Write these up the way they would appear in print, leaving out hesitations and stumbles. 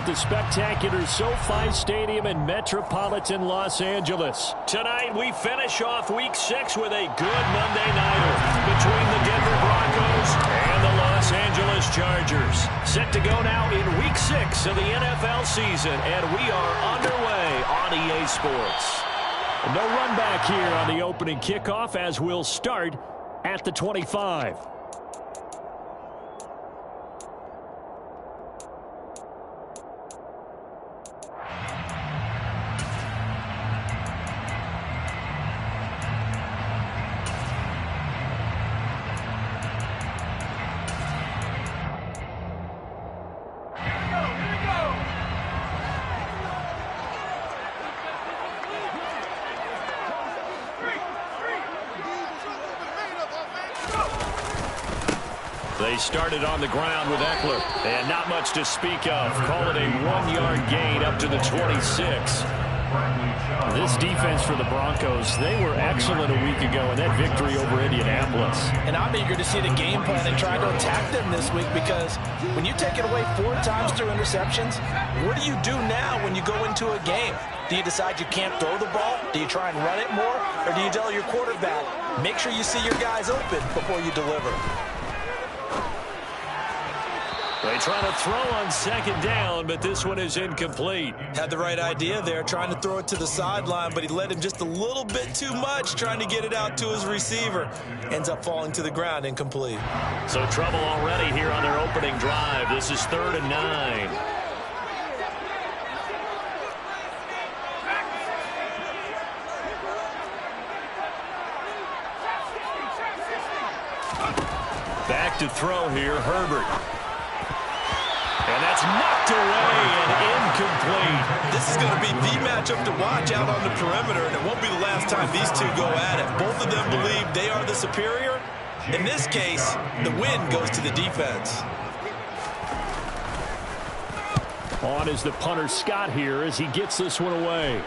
the spectacular SoFi Stadium in metropolitan Los Angeles. Tonight, we finish off Week 6 with a good Monday nighter between the Denver Broncos and the Los Angeles Chargers. Set to go now in Week 6 of the NFL season, and we are underway on EA Sports. No run back here on the opening kickoff as we'll start at the 25. They started on the ground with Eckler, and not much to speak of. Call it a 1-yard gain up to the 26. This defense for the Broncos, they were excellent a week ago in that victory over Indianapolis. And I'm eager to see the game plan and try to attack them this week, because when you take it away 4 times through interceptions, what do you do now when you go into a game? Do you decide you can't throw the ball? Do you try and run it more? Or do you tell your quarterback, make sure you see your guys open before you deliver? They try to throw on second down, but this one is incomplete. Had the right idea there, trying to throw it to the sideline, but he led him just a little bit too much, trying to get it out to his receiver. Ends up falling to the ground, incomplete. So trouble already here on their opening drive. This is 3rd and 9. Back to throw here, Herbert. And that's knocked away and incomplete. This is going to be the matchup to watch out on the perimeter, and it won't be the last time these two go at it. Both of them believe they are the superior. In this case, the win goes to the defense. On is the punter Scott here as he gets this one away.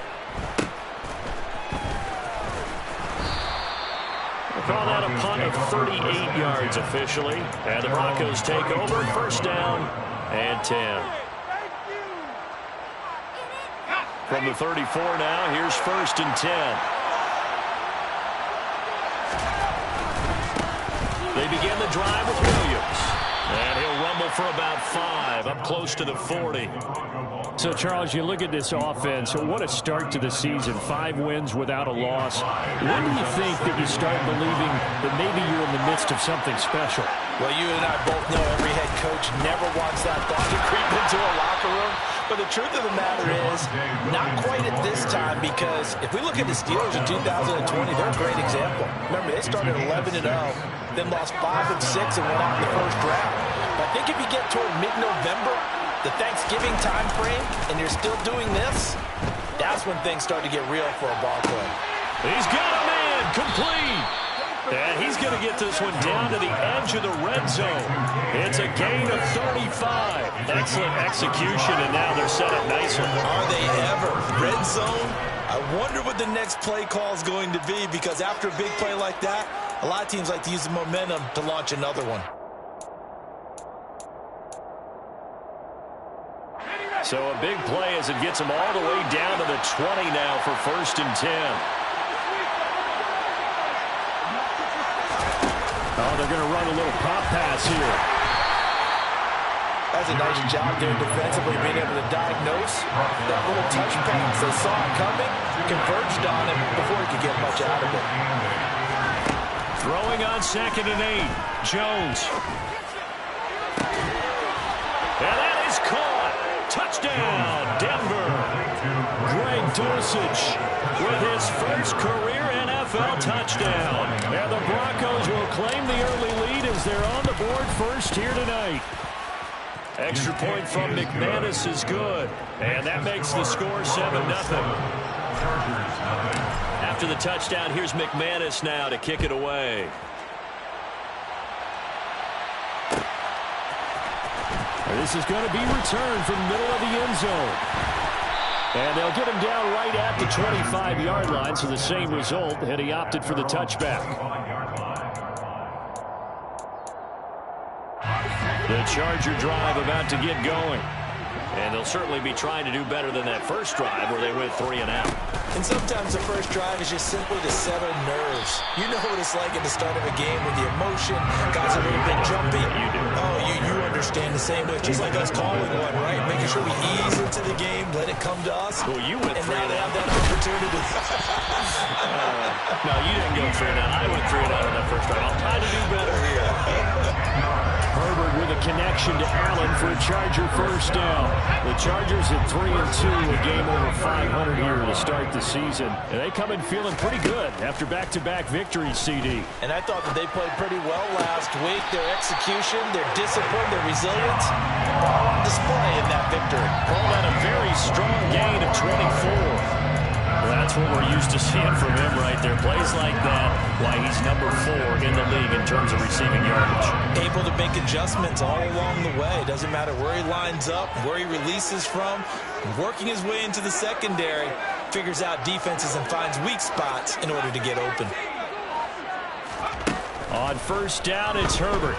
Call that a punt of 38 yards officially. And the Broncos take over. 1st down and 10. From the 34 now, here's 1st and 10. They begin the drive with Williams. And he'll rumble for about 5, up close to the 40. So, Charles, you look at this offense, what a start to the season. 5 wins without a loss. When do you think that you start believing that maybe you're in the midst of something special? Well, you and I both know every head coach never wants that thought to creep into a locker room. But the truth of the matter is, not quite at this time, because if we look at the Steelers in 2020, they're a great example. Remember, they started 11-0, then lost 5 and 6 and went out in the 1st round. But I think if you get toward mid-November, the Thanksgiving time frame, and you're still doing this, that's when things start to get real for a ball club. He's got a man, complete. And he's going to get this one down to the edge of the red zone. It's a gain of 35. Excellent execution, and now they're set up nicely. Are they ever? Red zone? I wonder what the next play call is going to be, because after a big play like that, a lot of teams like to use the momentum to launch another one. So a big play as it gets them all the way down to the 20 now for 1st and 10. Oh, they're going to run a little pop pass here. That's a nice job there defensively, being able to diagnose that little touch pass. They saw it coming, converged on it before he could get much out of it. Throwing on 2nd and 8. Jones. And that is caught. Touchdown, Denver. Greg Dulcich with his first career NFL touchdown. And the Broncos will claim the early lead as they're on the board first here tonight. Extra point from McManus is good. And that makes the score 7-0. After the touchdown, here's McManus now to kick it away. This is going to be returned from the middle of the end zone. And they'll get him down right at the 25-yard line, so the same result, and he opted for the touchback. The Charger drive about to get going. And they'll certainly be trying to do better than that first drive where they went 3 and out. And sometimes the first drive is just simply to settle nerves. You know what it's like at the start of a game when the emotion got a little bit jumpy. You do. Oh, you understand the same way. Just like us calling one, right? Making sure we ease into the game, let it come to us. Well, you went 3 and now and they out. have that opportunity. No, you didn't go 3 and out. I went 3 and out on that first drive. I'll try to do better here. Herbert with a connection to Allen for a Charger first down. The Chargers at 3-2, a game over 500 here to start the season. And they come in feeling pretty good after back-to-back victories, CD. And I thought that they played pretty well last week. Their execution, their discipline, their resilience, all on display in that victory. Called out a very strong gain of 24. Well, that's what we're used to seeing from him right there. Plays like that, why he's number 4 in the league in terms of receiving yardage. Able to make adjustments all along the way. Doesn't matter where he lines up, where he releases from. Working his way into the secondary, figures out defenses and finds weak spots in order to get open. On first down, it's Herbert.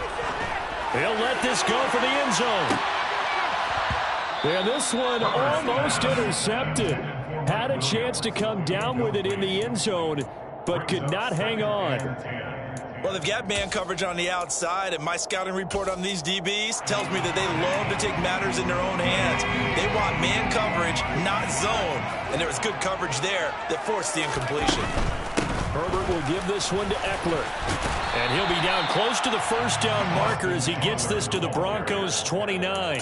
He'll let this go for the end zone. And this one almost intercepted. Had a chance to come down with it in the end zone, but could not hang on. Well, they've got man coverage on the outside, and my scouting report on these DBs tells me that they love to take matters in their own hands. They want man coverage, not zone. And there was good coverage there that forced the incompletion. Herbert will give this one to Eckler. And he'll be down close to the first down marker as he gets this to the Broncos 29.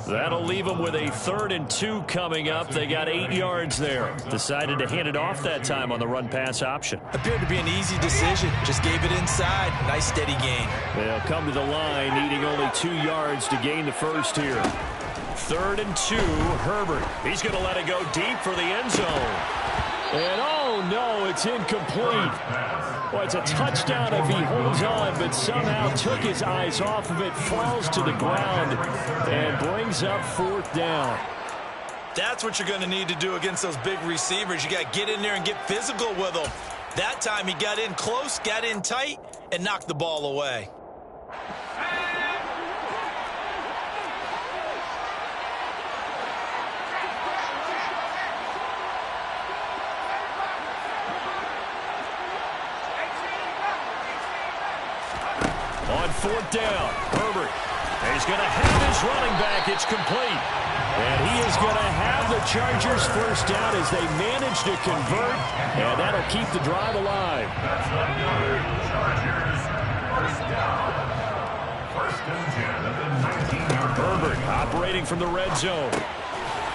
That'll leave them with a 3rd and 2 coming up. They got 8 yards there. Decided to hand it off that time on the run-pass option. Appeared to be an easy decision. Just gave it inside. Nice steady gain. They'll come to the line, needing only 2 yards to gain the first here. 3rd and 2, Herbert. He's going to let it go deep for the end zone. And oh no, it's incomplete. Well, it's a touchdown if he holds on, but somehow took his eyes off of it, falls to the ground, and brings up 4th down. That's what you're going to need to do against those big receivers. You got to get in there and get physical with them. That time he got in close, got in tight, and knocked the ball away. On 4th down, Herbert. He's going to have his running back. It's complete. And he is going to have the Chargers first down as they manage to convert. And that'll keep the drive alive. Herbert operating from the red zone.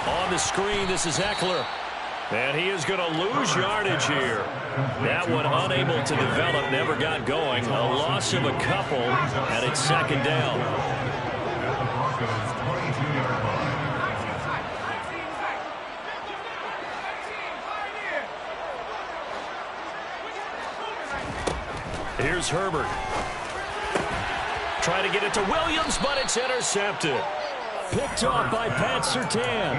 On the screen, this is Eckler. And he is going to lose yardage here. That one unable to develop, never got going. A loss of a couple, and it's 2nd down. Here's Herbert. Trying to get it to Williams, but it's intercepted. Picked off by Pat Surtain.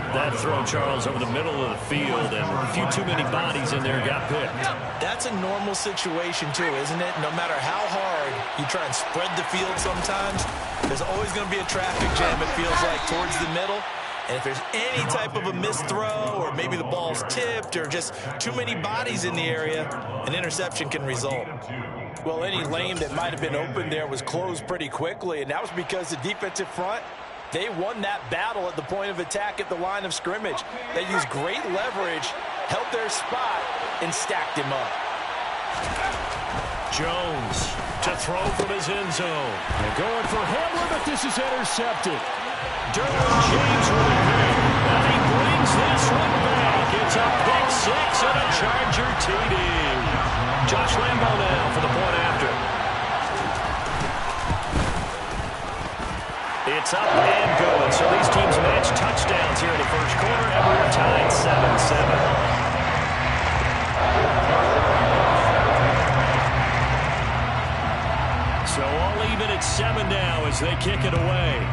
That throw, Charles, over the middle of the field, and a few too many bodies in there got picked. That's a normal situation, too, isn't it? No matter how hard you try and spread the field sometimes, there's always going to be a traffic jam, it feels like, towards the middle. And if there's any type of a missed throw, or maybe the ball's tipped, or just too many bodies in the area, an interception can result. Well, any lane that might have been open there was closed pretty quickly, and that was because the defensive front, they won that battle at the point of attack at the line of scrimmage. They used great leverage, held their spot, and stacked him up. Jones to throw from his end zone. And going for Hamler, but this is intercepted. Derwin James with a hit, and he brings this one back. It's a pick 6 and a Charger TD. Josh Lambo now for the point after. It's up and going. So these teams match touchdowns here in the first quarter, and we're tied 7-7. So all even at 7 now as they kick it away.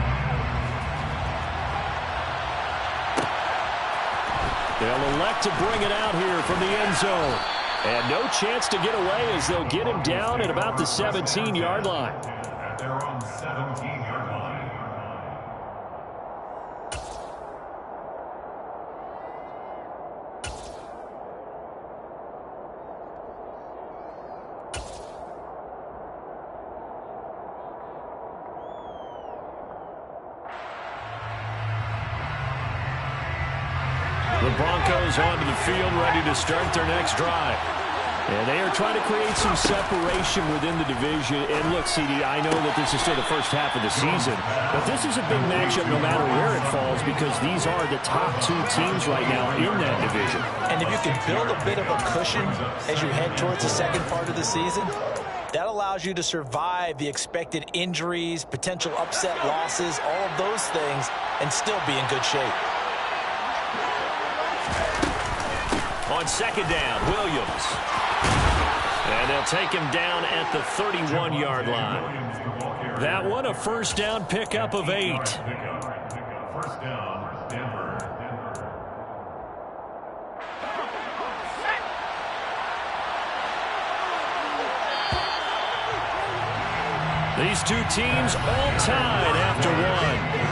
They'll elect to bring it out here from the end zone. And no chance to get away as they'll get him down at about the 17-yard line. They're on the 17-yard line. The Broncos onto the field, ready to start their next drive. And they are trying to create some separation within the division. And look, CD, I know that this is still the first half of the season, but this is a big matchup no matter where it falls because these are the top two teams right now in that division. And if you can build a bit of a cushion as you head towards the second part of the season, that allows you to survive the expected injuries, potential upset losses, all of those things, and still be in good shape. On second down, Williams. And they'll take him down at the 31-yard line. That one, a first down pickup of 8. First down, Denver. These two teams all tied after one.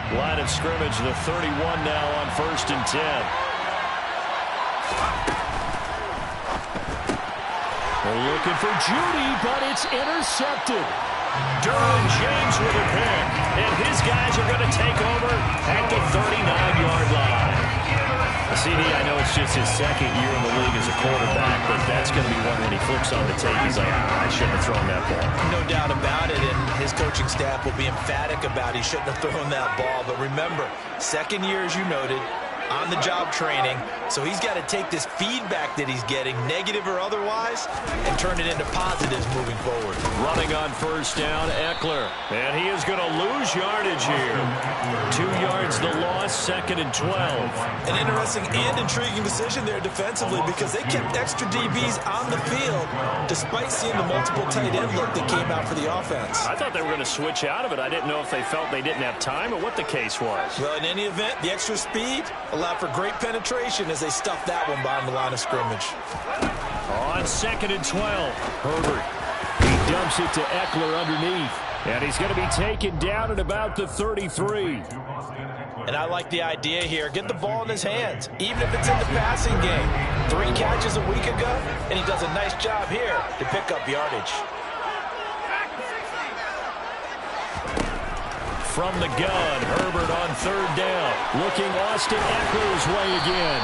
Line of scrimmage, the 31 now on 1st and 10. They're looking for Judy, but it's intercepted. Derwin James with a pick, and his guys are going to take over at the 39-yard line. CD, I know it's just his second year in the league as a quarterback, but that's going to be one when he flips on the tape. He's like, I shouldn't have thrown that ball. No doubt about it, and his coaching staff will be emphatic about he shouldn't have thrown that ball. But remember, second year, as you noted, on-the-job training, so he's got to take this feedback that he's getting, negative or otherwise, and turn it into positives moving forward. Running on first down, Eckler, and he is going to lose yardage here. 2 yards the loss, 2nd and 12. An interesting and intriguing decision there defensively because they kept extra DBs on the field despite seeing the multiple tight end look that came out for the offense. I thought they were going to switch out of it. I didn't know if they felt they didn't have time or what the case was. Well, in any event, the extra speed allowed for great penetration as they stuffed that one behind the line of scrimmage. On 2nd and 12, Herbert. He dumps it to Eckler underneath, and he's going to be taken down at about the 33. And I like the idea here. Get the ball in his hands, even if it's in the passing game. 3 catches a week ago, and he does a nice job here to pick up yardage. From the gun, Herbert on 3rd down. Looking Austin Eckler's way again.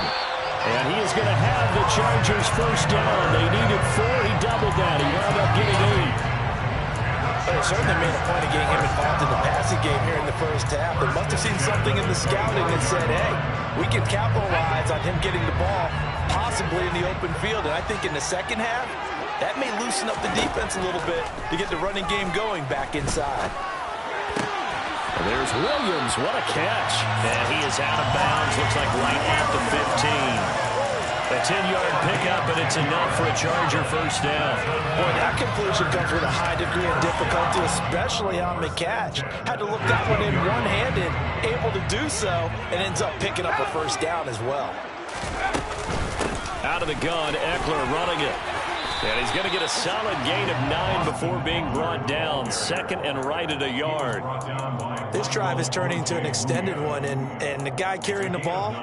And he is going to have the Chargers first down. They needed 4. He doubled that. He wound up getting 8. But they certainly made a point of getting him involved in the passing game here in the first half. They must have seen something in the scouting that said, hey, we can capitalize on him getting the ball, possibly in the open field. And I think in the second half, that may loosen up the defense a little bit to get the running game going back inside. There's Williams. What a catch. And he is out of bounds. Looks like right at the 15. A 10-yard pickup, and it's enough for a Charger first down. Boy, that conclusion comes with a high degree of difficulty, especially on the catch. Had to look that one in one-handed, able to do so, and ends up picking up a first down as well. Out of the gun, Eckler running it. And he's going to get a solid gain of 9 before being brought down. 2nd and right at a yard. This drive is turning into an extended one, and the guy carrying the ball,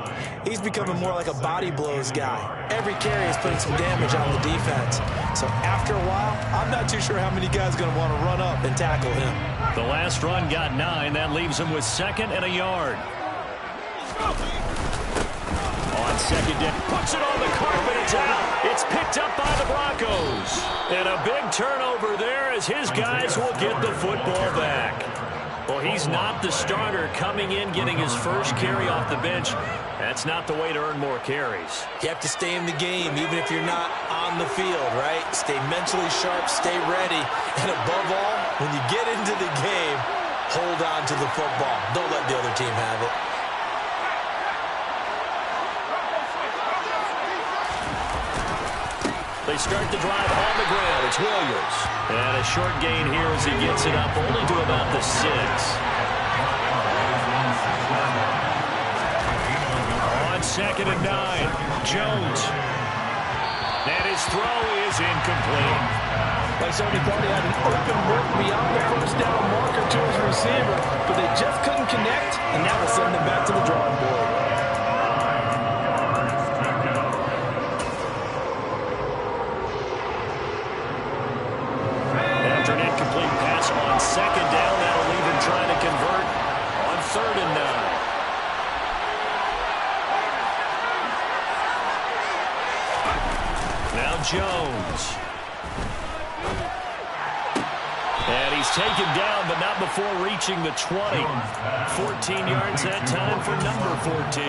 he's becoming more like a body blows guy. Every carry is putting some damage on the defense. So after a while, I'm not too sure how many guys are going to want to run up and tackle him. The last run got 9. That leaves him with 2nd and a yard. On 2nd down, puts it on the carpet, it's out. It's picked up by the Broncos. And a big turnover there as his guys will get the football back. Well, he's not the starter coming in, getting his first carry off the bench. That's not the way to earn more carries. You have to stay in the game, even if you're not on the field, right? Stay mentally sharp, stay ready. And above all, when you get into the game, hold on to the football. Don't let the other team have it. They start the drive on the ground. It's Williams. And a short gain here as he gets it up only to about the 6. On 2nd and 9, Jones. And his throw is incomplete. Like somebody thought he had an open look beyond the first down marker to his receiver, but they just couldn't connect, and now they'll send him back to the drawing board. Now Jones. And he's taken down, but not before reaching the 20. 14 yards that time for number 14.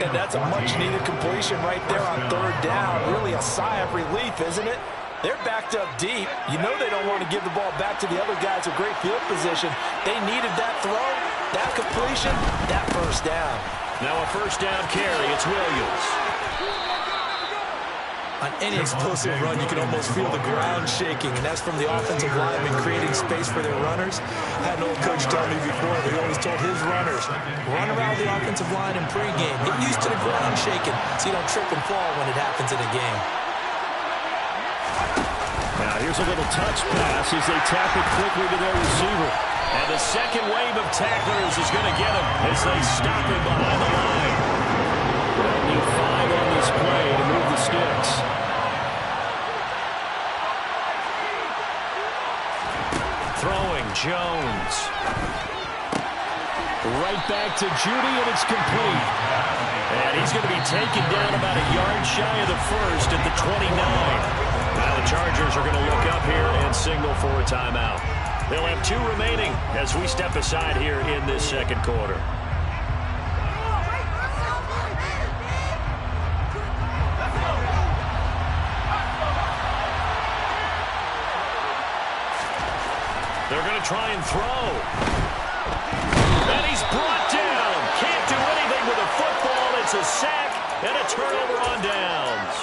And that's a much-needed completion right there on third down. Really a sigh of relief, isn't it? They're backed up deep. You know they don't want to give the ball back to the other guys with great field position. They needed that throw, that completion, that first down. Now a first down carry. It's Williams. On any explosive run, you can almost feel the ground shaking, and that's from the offensive linemen creating space for their runners. I had an old coach tell me before that he always told his runners, run around the offensive line in pregame. Get used to the ground shaking so you don't trip and fall when it happens in a game. Now here's a little touch pass as they tap it quickly to their receiver. And the second wave of tacklers is going to get him as they stop him behind the line. They'll need 5 on this play to move the sticks. Throwing, Jones. Right back to Judy, and it's complete. And he's going to be taken down about a yard shy of the first at the 29. Now the Chargers are going to look up here and signal for a timeout. They'll have 2 remaining as we step aside here in this second quarter. They're going to try and throw. And he's brought down. Can't do anything with a football. It's a sack and a turnover on downs.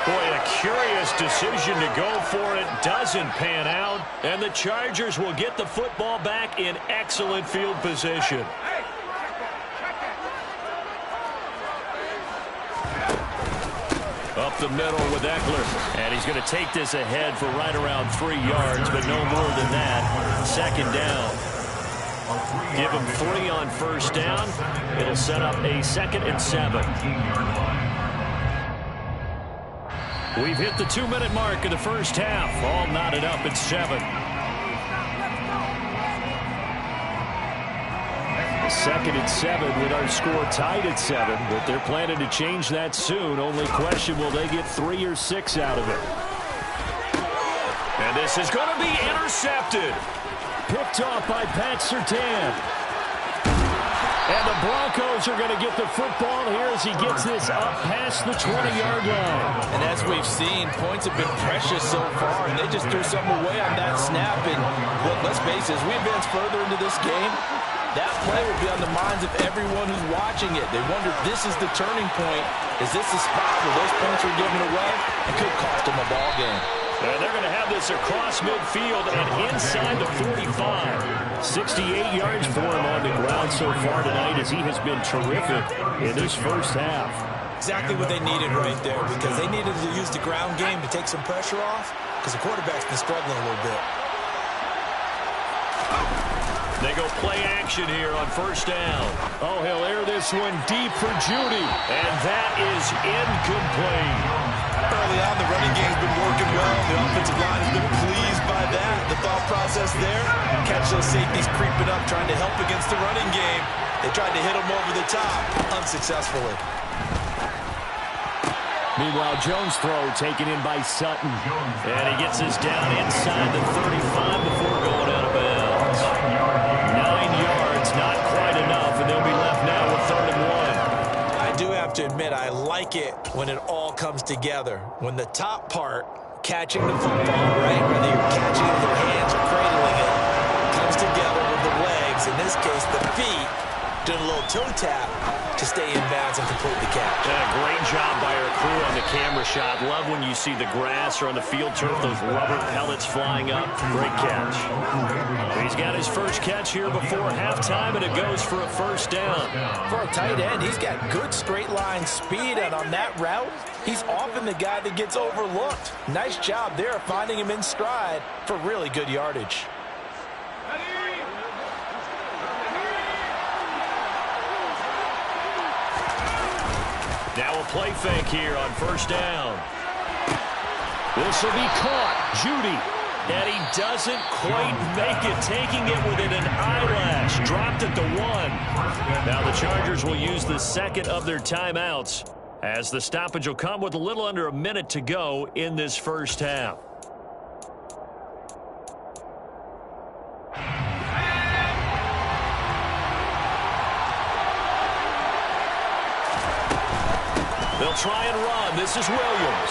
Boy, a curious decision to go for it. Doesn't pan out. And the Chargers will get the football back in excellent field position. Up the middle with Eckler. And he's going to take this ahead for right around 3 yards, but no more than that. Second down. Give him 3 on first down. It'll set up a 2nd and 7. We've hit the 2-minute mark of the first half. All knotted up at 7. Second and 7 with our score tied at 7, but they're planning to change that soon. Only question, will they get 3 or 6 out of it? And this is going to be intercepted. Picked off by Pat Surtain. And the Broncos are going to get the football here as he gets this up past the 20-yard line. And as we've seen, points have been precious so far, and they just threw something away on that snap. And look, let's face it, as we advance further into this game, that play will be on the minds of everyone who's watching it. They wonder if this is the turning point. Is this the spot where those points are given away? It could cost them a ball game. And they're going to have this across midfield and inside the 45. 68 yards for him on the ground so far tonight as he has been terrific in this first half. Exactly what they needed right there, because they needed to use the ground game to take some pressure off, because the quarterback's been struggling a little bit. They go play action here on first down. Oh, he'll air this one deep for Judy. And that is incomplete. Early on, the running game's been working well. The offensive line has been pleased by that. The thought process there, catch those safeties creeping up, trying to help against the running game. They tried to hit them over the top, unsuccessfully. Meanwhile, Jones' throw taken in by Sutton. And he gets this down inside the 35 before going out of bounds. 9 yards, not quite enough, and they'll be left now with 3rd and 1. I do have to admit, I like it when it all comes together. When the top part, catching the football, right, whether you're catching it with your hands or cradling it, comes together with the legs, in this case the feet, doing a little toe tap to stay in bounds and complete the catch. Yeah, great job by our crew on the camera shot. Love when you see the grass or on the field turf, those rubber pellets flying up. Great catch. He's got his first catch here before halftime, and it goes for a first down. For a tight end, he's got good straight line speed, and on that route, he's often the guy that gets overlooked. Nice job there finding him in stride for really good yardage. Now a play fake here on first down. This will be caught. Judy. And he doesn't quite make it, taking it within an eyelash. Dropped at the 1. Now the Chargers will use the second of their timeouts as the stoppage will come with a little under a minute to go in this first half. They'll try and run. This is Williams.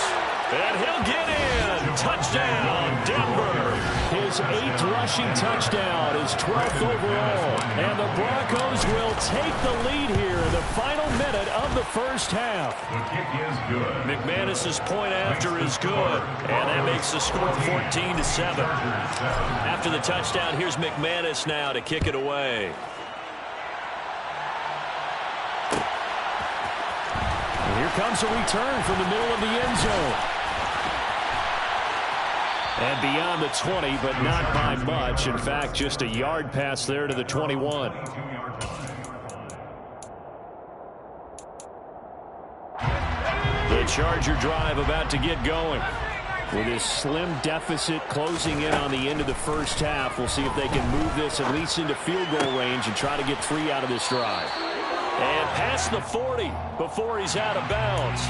And he'll get in. Touchdown, Denver. His 8th rushing touchdown, his 12th overall. And the Broncos will take the lead here in the final minute of the first half. The kick is good. McManus's point after is good. And that makes the score 14-7. After the touchdown, here's McManus now to kick it away. And here comes a return from the middle of the end zone. And beyond the 20, but not by much. In fact, just a yard pass there to the 21. The Charger drive about to get going. With this slim deficit closing in on the end of the first half, we'll see if they can move this at least into field goal range and try to get 3 out of this drive. And past the 40 before he's out of bounds.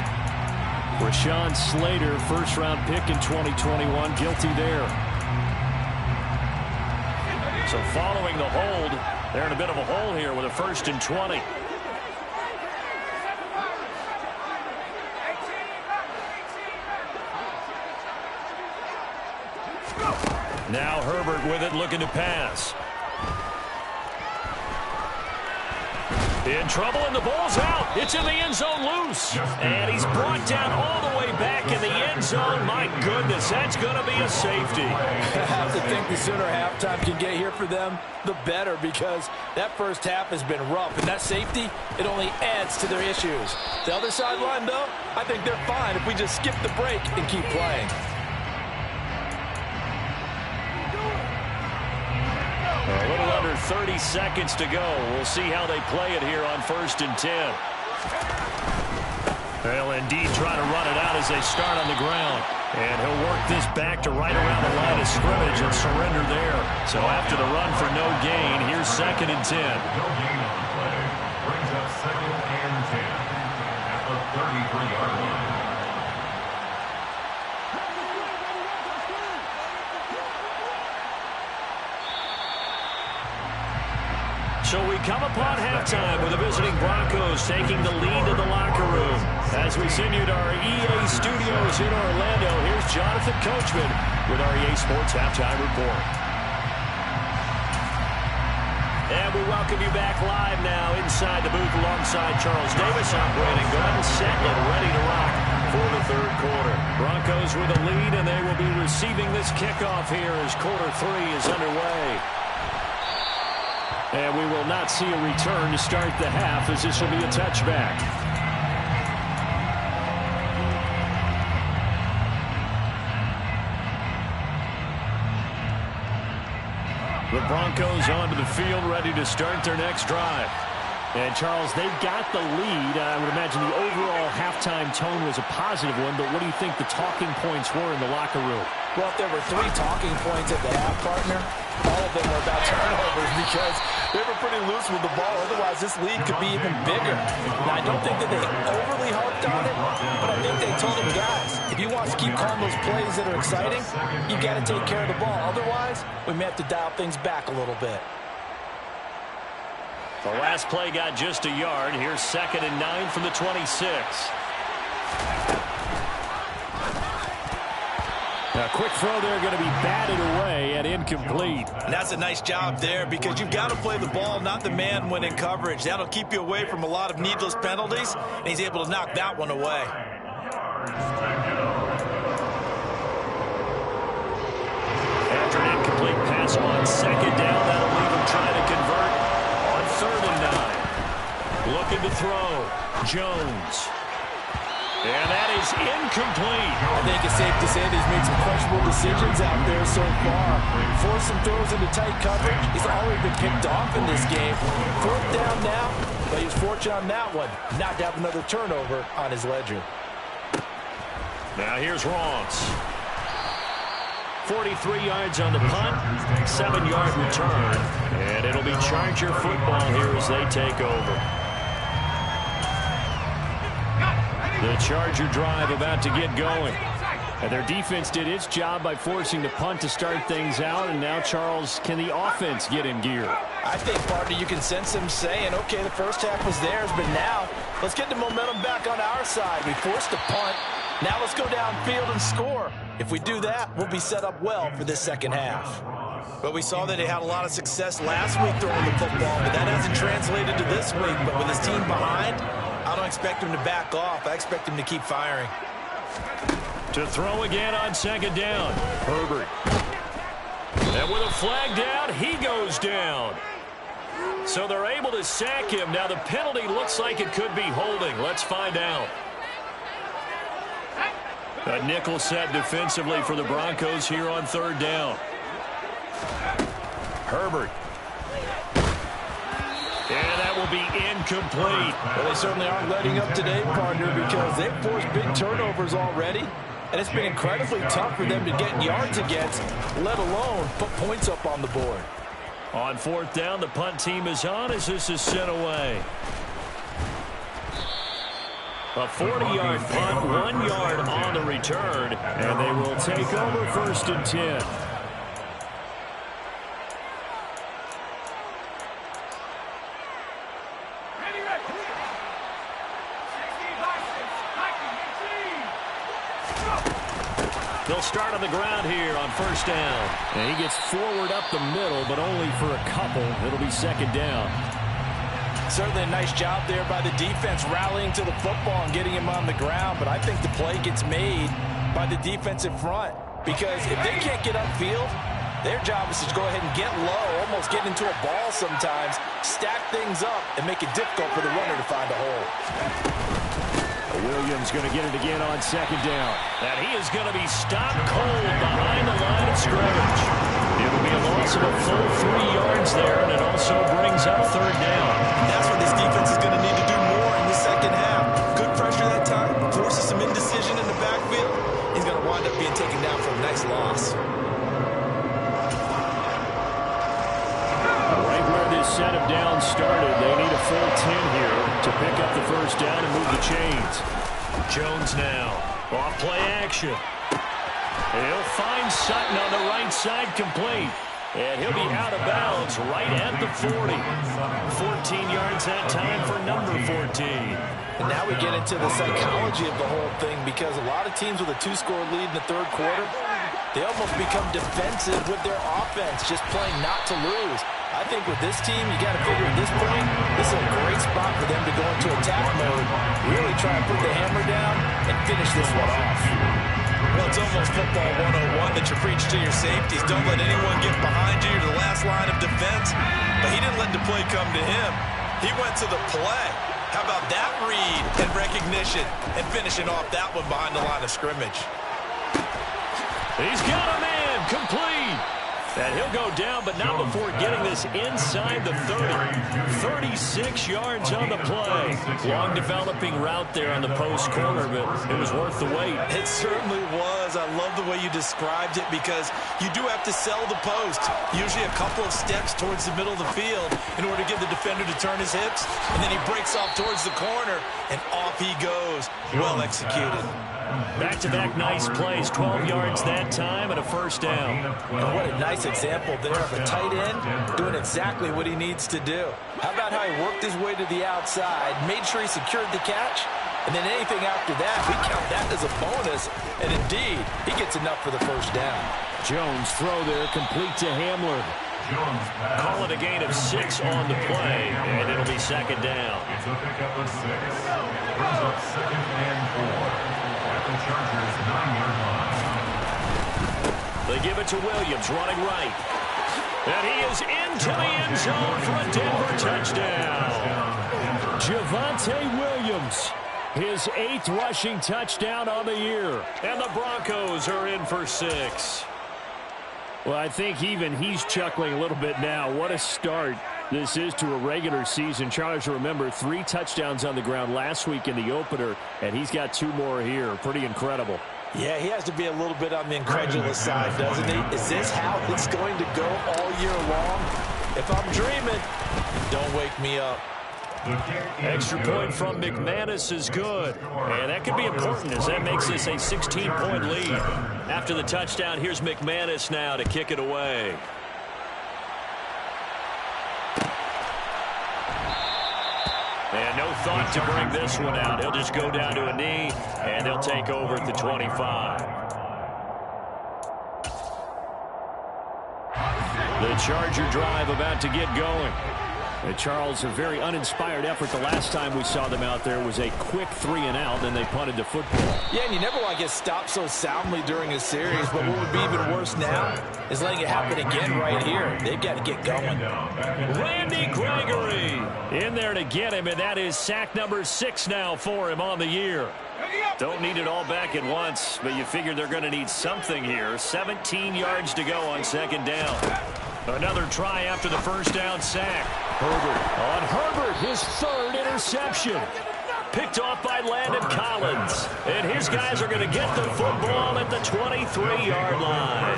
Rashawn Slater, first-round pick in 2021, guilty there. So following the hold, they're in a bit of a hole here with a 1st and 20. Now Herbert with it, looking to pass. In trouble, and the ball's out. It's in the end zone loose. And he's brought down all the way back in the end zone. My goodness, that's going to be a safety. I have to think the sooner halftime can get here for them, the better, because that first half has been rough. And that safety, it only adds to their issues. The other sideline, though, I think they're fine if we just skip the break and keep playing. A little under 30 seconds to go. We'll see how they play it here on 1st and 10. They'll indeed try to run it out as they start on the ground. And he'll work this back to right around the line of scrimmage and surrender there. So after the run for no gain, here's 2nd and 10. No gain on the play. Brings up 2nd and 10 at the 33-yard line. So we come upon halftime with the visiting Broncos taking the lead in the locker room. As we send you to our EA studios in Orlando, here's Jonathan Coachman with our EA Sports Halftime Report. And we welcome you back live now inside the booth alongside Charles Davis. I'm Brandon Glenn, set and ready to rock for the 3rd quarter. Broncos with a lead, and they will be receiving this kickoff here as quarter 3 is underway. And we will not see a return to start the half, as this will be a touchback. The Broncos onto the field, ready to start their next drive. And, Charles, they've got the lead. I would imagine the overall halftime tone was a positive one, but what do you think the talking points were in the locker room? Well, if there were 3 talking points at the half, partner, all of them were about turnovers because they were pretty loose with the ball. Otherwise, this lead could be even bigger. Now, I don't think that they overly harped on it, but I think they told them, guys, if you want to keep calling those plays that are exciting, you got to take care of the ball. Otherwise, we may have to dial things back a little bit. The last play got just a yard. Here's 2nd and 9 from the 26. A quick throw there, going to be batted away and incomplete. And that's a nice job there because you've got to play the ball, not the man when in coverage. That'll keep you away from a lot of needless penalties, and he's able to knock that one away. After an incomplete pass on 2nd down, that'll leave him trying to convert on 3rd and 9. Looking to throw. Jones. And that is incomplete. I think it's safe to say that he's made some questionable decisions out there so far. Forced some throws into tight coverage. He's already been picked off in this game. 4th down now, but he was fortunate on that one not to have another turnover on his ledger. Now here's Ross. 43 yards on the punt, 7-yard return, and it'll be Charger football here as they take over. The Charger drive about to get going. And their defense did its job by forcing the punt to start things out. And now, Charles, can the offense get in gear? I think, partner, you can sense them saying, okay, the first half was theirs, but now let's get the momentum back on our side. We forced a punt. Now let's go downfield and score. If we do that, we'll be set up well for this second half. But we saw that he had a lot of success last week throwing the football, but that hasn't translated to this week. But with his team behind, I don't expect him to back off. I expect him to keep firing. To throw again on second down. Herbert. And with a flag down, he goes down. So they're able to sack him. Now the penalty looks like it could be holding. Let's find out. A nickel set defensively for the Broncos here on third down. Herbert. And that will be incomplete. Well, they certainly aren't letting up today, partner, because they've forced big turnovers already. And it's been incredibly tough for them to get yards against, let alone put points up on the board. On fourth down, the punt team is on as this is sent away. A 40-yard punt, 1 yard on the return, and they will take over first and 10. They'll start on the ground here on first down. And he gets forward up the middle, but only for a couple. It'll be second down. Certainly a nice job there by the defense rallying to the football and getting him on the ground. But I think the play gets made by the defensive front. Because if they can't get upfield, their job is to go ahead and get low, almost get into a ball sometimes, stack things up, and make it difficult for the runner to find a hole. Williams going to get it again on second down. And he is going to be stopped cold behind the line of scrimmage. It'll be a loss of a full 3 yards there, and it also brings up third down. That's what this defense is going to need to do more in the second half. Good pressure that time, forces some indecision in the backfield. He's going to wind up being taken down for a nice loss. Right where this set of downs started, they need a full 10 here to pick up the first down and move the chains. Jones now, off play action. He'll find Sutton on the right side, complete. And he'll be out of bounds right at the 40. 14 yards that time for number 14. And now we get into the psychology of the whole thing, because a lot of teams with a 2-score lead in the third quarter, they almost become defensive with their offense, just playing not to lose. I think with this team, you got to figure at this point, this is a great spot for them to go into attack mode, really try and put the hammer down and finish this one off. Well, it's almost football 101 that you preach to your safeties. Don't let anyone get behind you to the last line of defense. But he didn't let the play come to him. He went to the play. How about that read and recognition and finishing off that one behind the line of scrimmage? He's got a man, complete. And he'll go down, but not before getting this inside the 30. 36 yards on the play. Long developing route there on the post corner, but it was worth the wait. It certainly was. I love the way you described it, because you do have to sell the post. Usually a couple of steps towards the middle of the field in order to get the defender to turn his hips. And then he breaks off towards the corner, and off he goes. Well executed. Back-to-back nice plays, 12 yards that time and a first down. And what a nice example there of a tight end doing exactly what he needs to do. How about how he worked his way to the outside, made sure he secured the catch, and then anything after that, we count that as a bonus. And indeed, he gets enough for the first down. Jones throw there, complete to Hamler. Call it a gain of 6 on the play, and it'll be second down. It's a pickup of 6. Brings up second and 4. The Chargers 9-yard line. They give it to Williams, running right. And he is into the end zone for a Denver touchdown. Javonte Williams, his 8th rushing touchdown on the year. And the Broncos are in for 6. Well, I think even he's chuckling a little bit now. What a start this is to a regular season. Charles, remember, 3 touchdowns on the ground last week in the opener, and he's got 2 more here. Pretty incredible. Yeah, he has to be a little bit on the incredulous side, doesn't he? Is this how it's going to go all year long? If I'm dreaming, don't wake me up. Extra point from McManus is good. And that could be important as that makes this a 16-point lead. After the touchdown, here's McManus now to kick it away. And no thought to bring this one out. He'll just go down to a knee, and they'll take over at the 25. The Charger drive about to get going. Charles, a very uninspired effort. The last time we saw them out there was a quick 3-and-out, then they punted the football. Yeah, and you never want to get stopped so soundly during a series, but what would be even worse now is letting it happen again right here. They've got to get going. Randy Gregory in there to get him, and that is sack number 6 now for him on the year. Don't need it all back at once, but you figure they're going to need something here. 17 yards to go on second down. Another try after the first down sack. Herbert, his third interception. Picked off by Landon Collins. And his guys are going to get the football at the 23-yard line.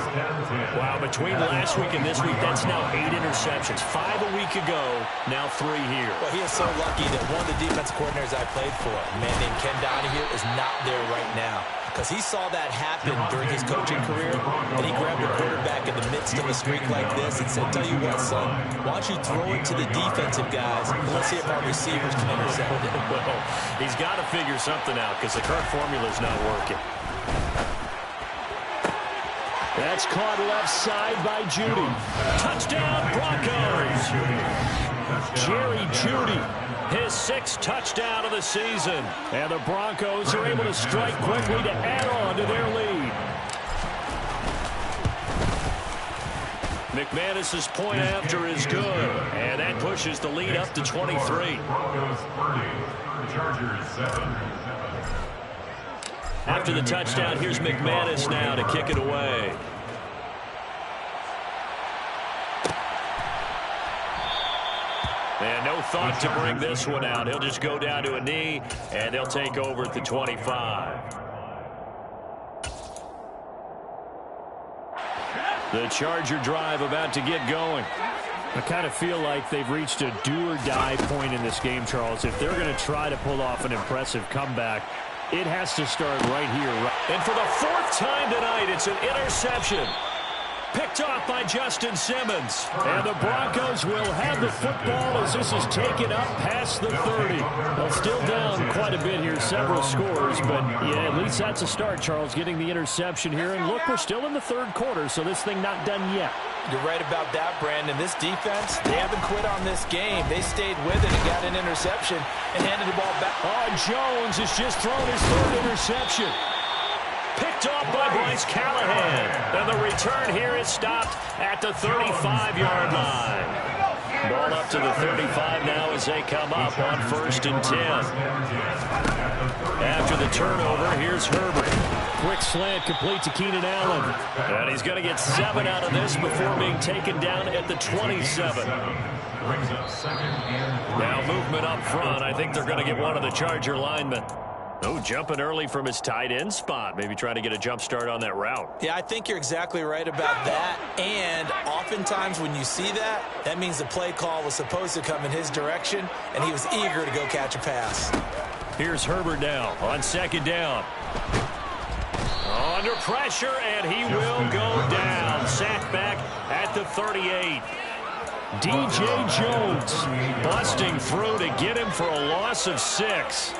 Wow, between last week and this week, that's now 8 interceptions. 5 a week ago, now 3 here. Well, he is so lucky that one of the defense coordinators I played for, a man named Ken Donahue, is not there right now. Because he saw that happen during his coaching career, and he grabbed a quarterback in the midst of a streak like this and said, tell you what, son, why don't you throw it to the defensive guys, and let's see if our receivers can intercept it. Well, he's got to figure something out because the current formula is not working. That's caught left side by Jeudy. Touchdown, Broncos. Jerry Jeudy, his 6th touchdown of the season. And the Broncos are able to strike quickly to add on to their lead. McManus's point after is good. And that pushes the lead up to 23. Broncos 30, Chargers 7. After the touchdown, here's McManus now to kick it away. And no thought to bring this one out. He'll just go down to a knee, and they'll take over at the 25. The Charger drive about to get going. I kind of feel like they've reached a do-or-die point in this game, Charles. If they're going to try to pull off an impressive comeback, it has to start right here. And for the 4th time tonight, it's an interception. Picked off by Justin Simmons. And the Broncos will have the football as this is taken up past the 30. Well, still down quite a bit here, several scores. But, yeah, at least that's a start, Charles, getting the interception here. And, look, we're still in the 3rd quarter, so this thing not done yet. You're right about that, Brandon. This defense, they haven't quit on this game. They stayed with it and got an interception and handed the ball back. Oh, Jones has just thrown his 3rd interception. Picked off by Bryce Callahan. And the return here is stopped at the 35-yard line. Ball up to the 35 now as they come up on 1st and 10. After the turnover, here's Herbert. Quick slant complete to Keenan Allen. And he's going to get 7 out of this before being taken down at the 27. Now movement up front. I think they're going to get one of the Charger linemen. Oh, jumping early from his tight end spot. Maybe trying to get a jump start on that route. Yeah, I think you're exactly right about that. And oftentimes when you see that, that means the play call was supposed to come in his direction, and he was eager to go catch a pass. Here's Herbert now on 2nd down. Under pressure, and he will go down. Sacked back at the 38. DJ Jones busting through to get him for a loss of 6.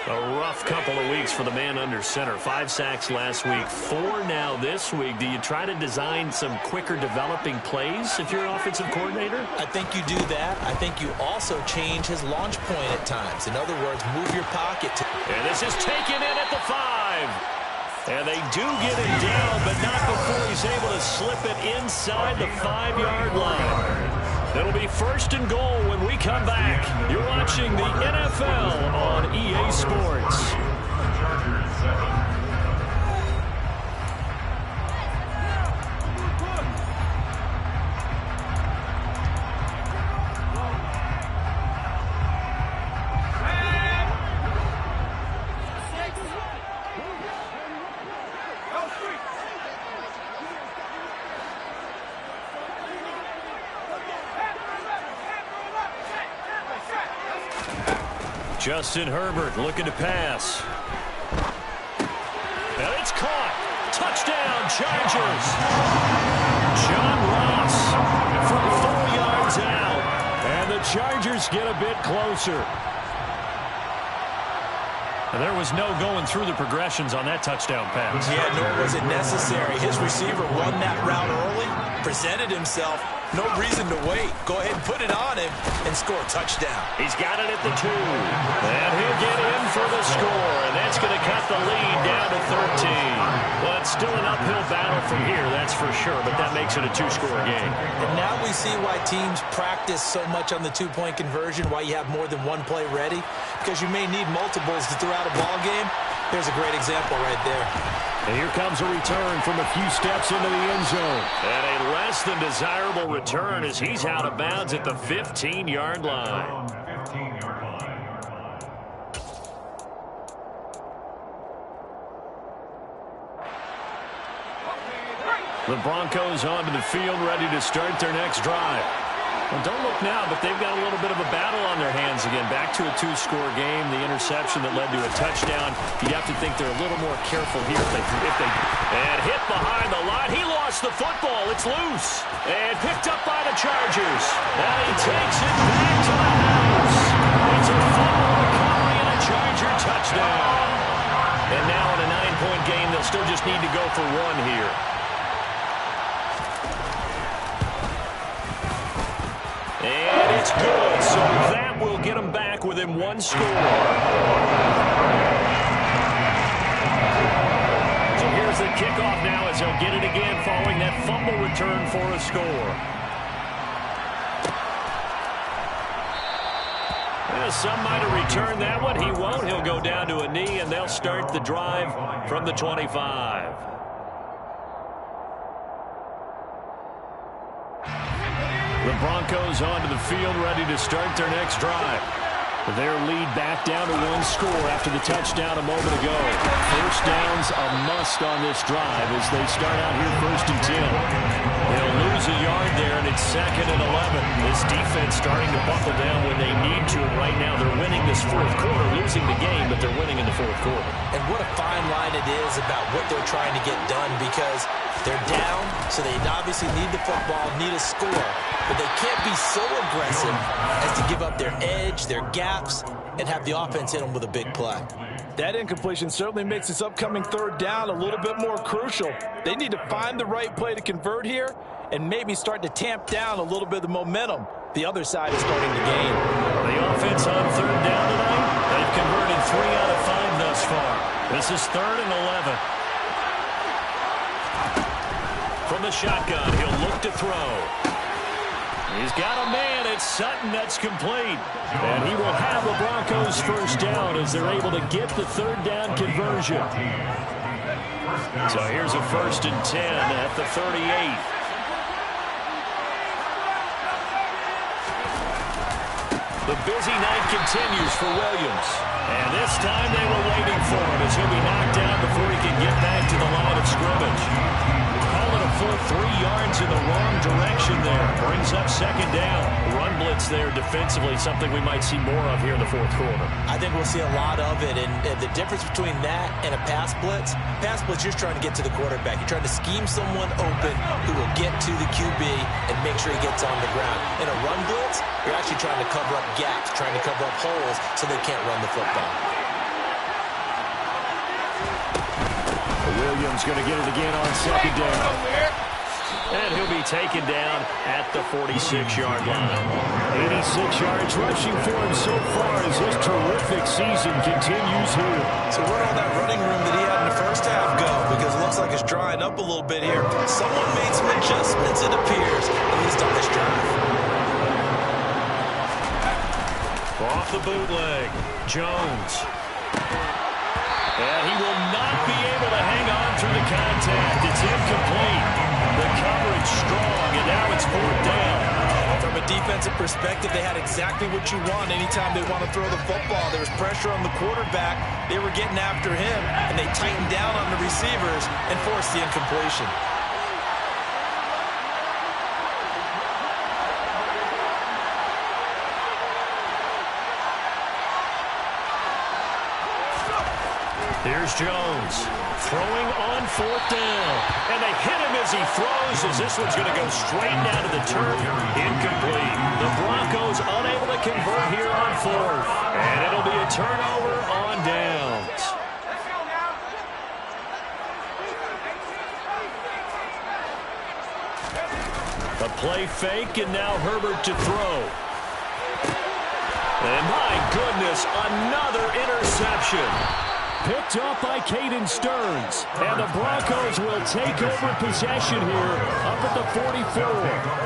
A rough couple of weeks for the man under center. 5 sacks last week, 4 now this week. Do you try to design some quicker developing plays if you're an offensive coordinator? I think you do that. I think you also change his launch point at times. In other words, move your pocket. And this is taken in at the 5. And they do get him down, but not before he's able to slip it inside the 5-yard line. It'll be 1st and goal when we come back. You're watching the NFL on EA Sports. Justin Herbert looking to pass. And it's caught. Touchdown, Chargers. John Ross from 4 yards out. And the Chargers get a bit closer. And there was no going through the progressions on that touchdown pass. Yeah, nor was it necessary. His receiver won that route early, presented himself. No reason to wait. Go ahead and put it on him and score a touchdown. He's got it at the 2. And he'll get in for the score. And that's going to cut the lead down to 13. Well, it's still an uphill battle from here, that's for sure. But that makes it a 2-score game. And now we see why teams practice so much on the 2-point conversion, why you have more than one play ready. Because you may need multiples to throw out a ball game. There's a great example right there. And here comes a return from a few steps into the end zone. And a less than desirable return as he's out of bounds at the 15-yard line. 15-yard line. The Broncos onto the field, ready to start their next drive. Well, don't look now, but they've got a little bit of a battle on their hands again. Back to a 2-score game. The interception that led to a touchdown. You'd have to think they're a little more careful here if they and hit behind the line. He lost the football. It's loose. And picked up by the Chargers. And he takes it back to the house. It's a fumble recovery and a Charger touchdown. And now in a 9-point game, they'll still just need to go for 1 here. And it's good, so that will get them back within 1 score. So here's the kickoff now as they'll get it again following that fumble return for a score. Well, some might have returned that one. He won't. He'll go down to a knee, and they'll start the drive from the 25. The Broncos onto the field, ready to start their next drive. Their lead back down to 1 score after the touchdown a moment ago. First down's a must on this drive as they start out here 1st and 10. They'll lose a yard there, and it's 2nd and 11. This defense starting to buckle down when they need to, and right now they're winning this 4th quarter, losing the game, but they're winning in the 4th quarter. And what a fine line it is about what they're trying to get done, because they're down, so they obviously need the football, need a score. But they can't be so aggressive as to give up their edge, their gaps, and have the offense hit them with a big play. That incompletion certainly makes this upcoming 3rd down a little bit more crucial. They need to find the right play to convert here and maybe start to tamp down a little bit of the momentum the other side is starting to gain. The offense on 3rd down tonight, they've converted 3 out of 5 thus far. This is 3rd and 11. From the shotgun, he'll look to throw. He's got a man. It's Sutton. That's complete. And he will have the Broncos 1st down as they're able to get the 3rd down conversion. So here's a 1st and 10 at the 38. The busy night continues for Williams. And this time they were waiting for him as he'll be knocked down before he can get back to the line of scrimmage. Call it a full 3 yards in the wrong direction there. Brings up 2nd down. Run blitz there defensively, something we might see more of here in the 4th quarter. I think we'll see a lot of it, and the difference between that and a pass blitz, you're just trying to get to the quarterback. You're trying to scheme someone open who will get to the QB and make sure he gets on the ground. In a run blitz, you're actually trying to cover up gaps, trying to cover up holes so they can't run the football. Williams going to get it again on 2nd down. And he'll be taken down at the 46-yard line. 86 yards rushing for him so far as his terrific season continues here. So where'd all that running room that he had in the 1st half go? Because it looks like it's drying up a little bit here. Someone made some adjustments, it appears, at least on this drive. Off the bootleg, Jones. And he will not be able to hang on through the contact. It's incomplete. The coverage strong, and now it's 4th down. From a defensive perspective, they had exactly what you want anytime they want to throw the football. There was pressure on the quarterback. They were getting after him, and they tightened down on the receivers and forced the incompletion. Here's Jones throwing on 4th down. And they hit him as he throws, as this one's going to go straight down to the turf. Incomplete. The Broncos unable to convert here on 4th. And it'll be a turnover on downs. A play fake, and now Herbert to throw. And my goodness, another interception. Picked off by Caden Stearns. And the Broncos will take over possession here up at the 44.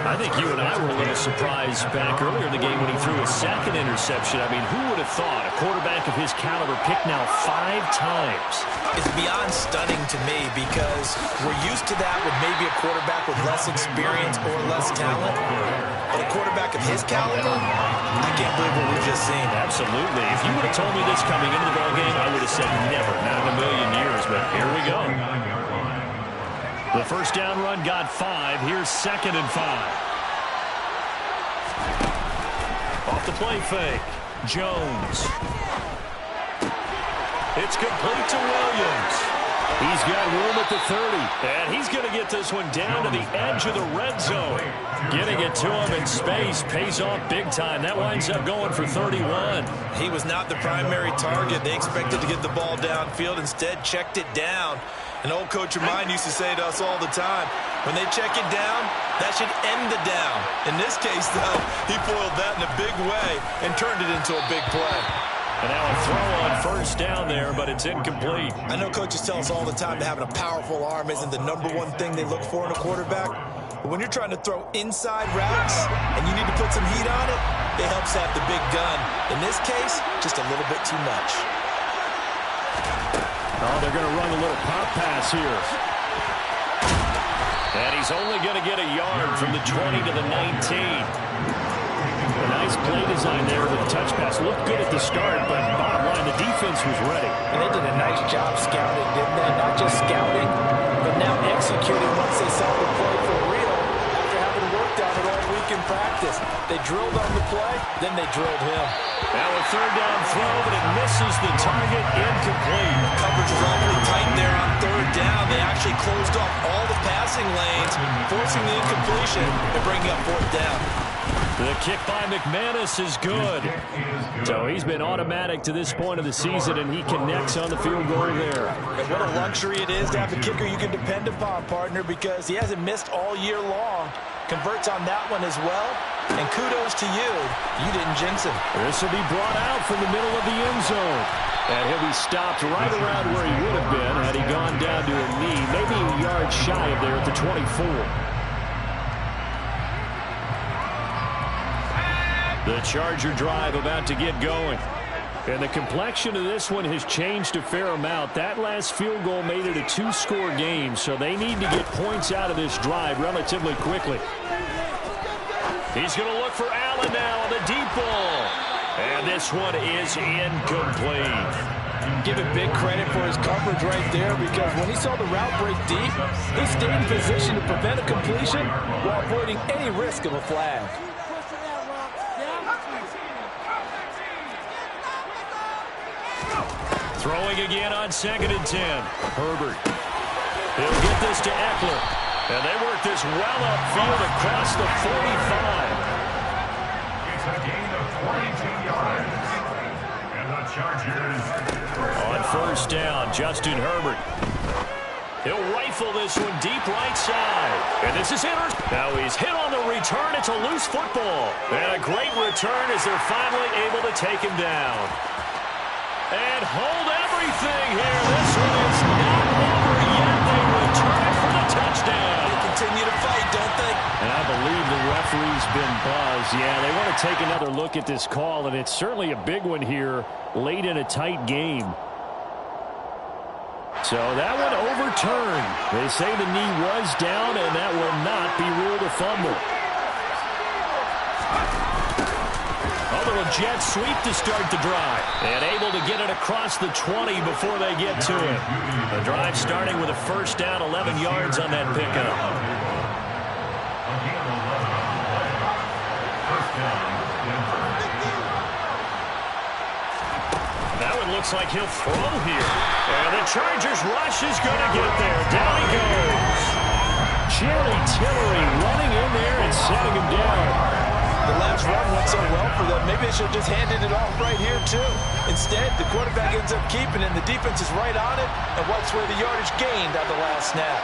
I think you and I were a little surprised back earlier in the game when he threw a second interception. I mean, who would have thought a quarterback of his caliber picked now 5 times? It's beyond stunning to me because we're used to that with maybe a quarterback with less experience or less talent. But a quarterback of his caliber, I can't believe what we've just seen. Absolutely. If you would have told me this coming into the ballgame, I would have said never, not in a million years, but here we go. The first down run got 5. Here's 2nd and 5. Off the play fake. Jones. It's complete to Williams. He's got room at the 30. And he's going to get this one down to the edge of the red zone. Getting it to him in space pays off big time. That winds up going for 31. He was not the primary target. They expected to get the ball downfield. Instead, checked it down. An old coach of mine used to say to us all the time, when they check it down, that should end the down. In this case, though, he foiled that in a big way and turned it into a big play. And now a throw on first down there, but it's incomplete. I know coaches tell us all the time that having a powerful arm isn't the #1 thing they look for in a quarterback. But when you're trying to throw inside routes and you need to put some heat on it, it helps have the big gun. In this case, just a little bit too much. Oh, they're going to run a little pop pass here. And he's only going to get a yard from the 20 to the 19. A nice play design there with the touch pass. Looked good at the start, but bottom line, the defense was ready. And they did a nice job scouting, didn't they? Not just scouting, but now executing once they saw the play for real after having worked on it all week in practice. They drilled on the play, then they drilled him. Now a third down throw, but it misses the target. Incomplete. Coverage was awfully tight there on third down. They actually closed off all the passing lanes, forcing the incompletion and bringing up 4th down. The kick by McManus is good. So he's been automatic to this point of the season, and he connects on the field goal there. And what a luxury it is to have a kicker you can depend upon, partner, because he hasn't missed all year long. Converts on that one as well. And kudos to you. You didn't jinx him. This will be brought out from the middle of the end zone. And he'll be stopped right around where he would have been had he gone down to a knee, maybe a yard shy of there at the 24. The Charger drive about to get going. And the complexion of this one has changed a fair amount. That last field goal made it a 2-score game, so they need to get points out of this drive relatively quickly. He's going to look for Allen now on the deep ball. And this one is incomplete. Give him big credit for his coverage right there, because when he saw the route break deep, he stayed in position to prevent a completion while avoiding any risk of a flag. Throwing again on 2nd and 10. Herbert. He'll get this to Eckler. And they work this well upfield across the 45. It's a gain of 22 yards. And the Chargers. On first down, Justin Herbert. He'll rifle this one deep right side. And this is now he's hit on the return. It's a loose football. And a great return as they're finally able to take him down. And hold everything here. This one is not over yet. They return it for the touchdown. They continue to fight, don't they? And I believe the referee's been buzzed. Yeah, they want to take another look at this call, and it's certainly a big one here late in a tight game. So that one overturned. They say the knee was down, and that will not be ruled a fumble. A little jet sweep to start the drive. And able to get it across the 20 before they get to it. The drive starting with a first down, 11 yards on that pickup. That one looks like he'll throw here. And the Chargers rush is going to get there. Down he goes. Jerry Tillery running in there and setting him down. The last run went so well for them. Maybe they should have just handed it off right here, too. Instead, the quarterback ends up keeping it, and the defense is right on it and wipes away the yardage gained on the last snap.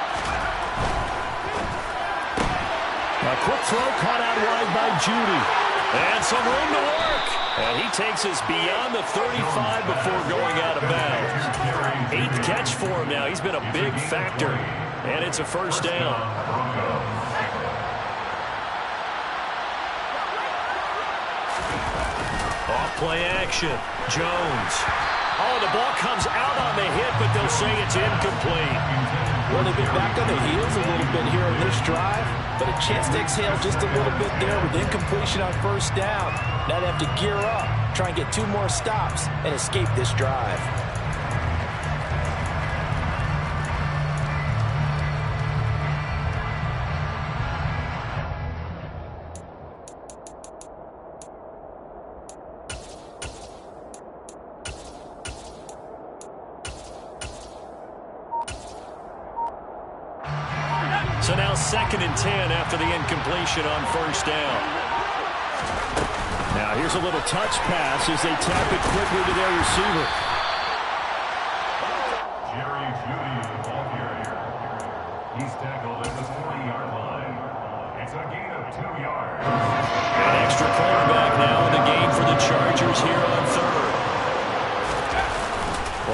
A quick throw caught out wide by Judy. And some room to work. And he takes us beyond the 35 before going out of bounds. 8th catch for him now. He's been a big factor. And it's a first down. Off-play action. Jones. Oh, the ball comes out on the hit, but they'll say it's incomplete. Well, they've been back on their heels a little bit here in this drive, but a chance to exhale just a little bit there with incompletion on first down. Now they have to gear up, try and get 2 more stops, and escape this drive. So now 2nd and 10 after the incompletion on first down. Now here's a little touch pass as they tap it quickly to their receiver. Jerry Judy, the ball carrier. He's tackled at the 40-yard line. It's a gain of 2 yards. An extra cornerback now in the game for the Chargers here on 3rd.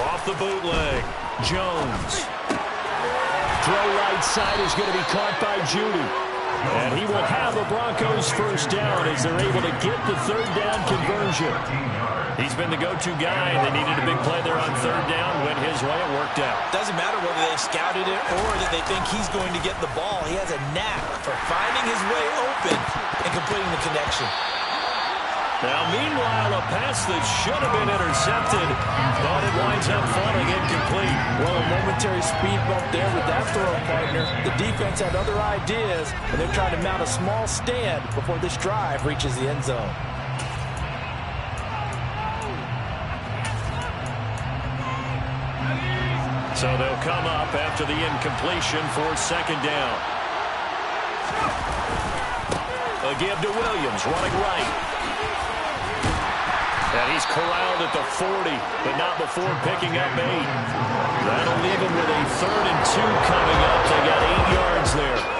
Off the bootleg. Jones. Throw right side is going to be caught by Judy. And he will have the Broncos first down as they're able to get the 3rd down conversion. He's been the go-to guy. They needed a big play there on 3rd down. Went his way. It worked out. Doesn't matter whether they scouted it or that they think he's going to get the ball. He has a knack for finding his way open and completing the connection. Now, meanwhile, a pass that should have been intercepted, but it winds up falling incomplete. Well, a momentary speed bump there with that throw partner. The defense had other ideas, and they're trying to mount a small stand before this drive reaches the end zone. So they'll come up after the incompletion for 2nd down. A give to Williams, running right. And he's corralled at the 40, but not before picking up 8. That'll leave him with a 3rd and 2 coming up. They got 8 yards there.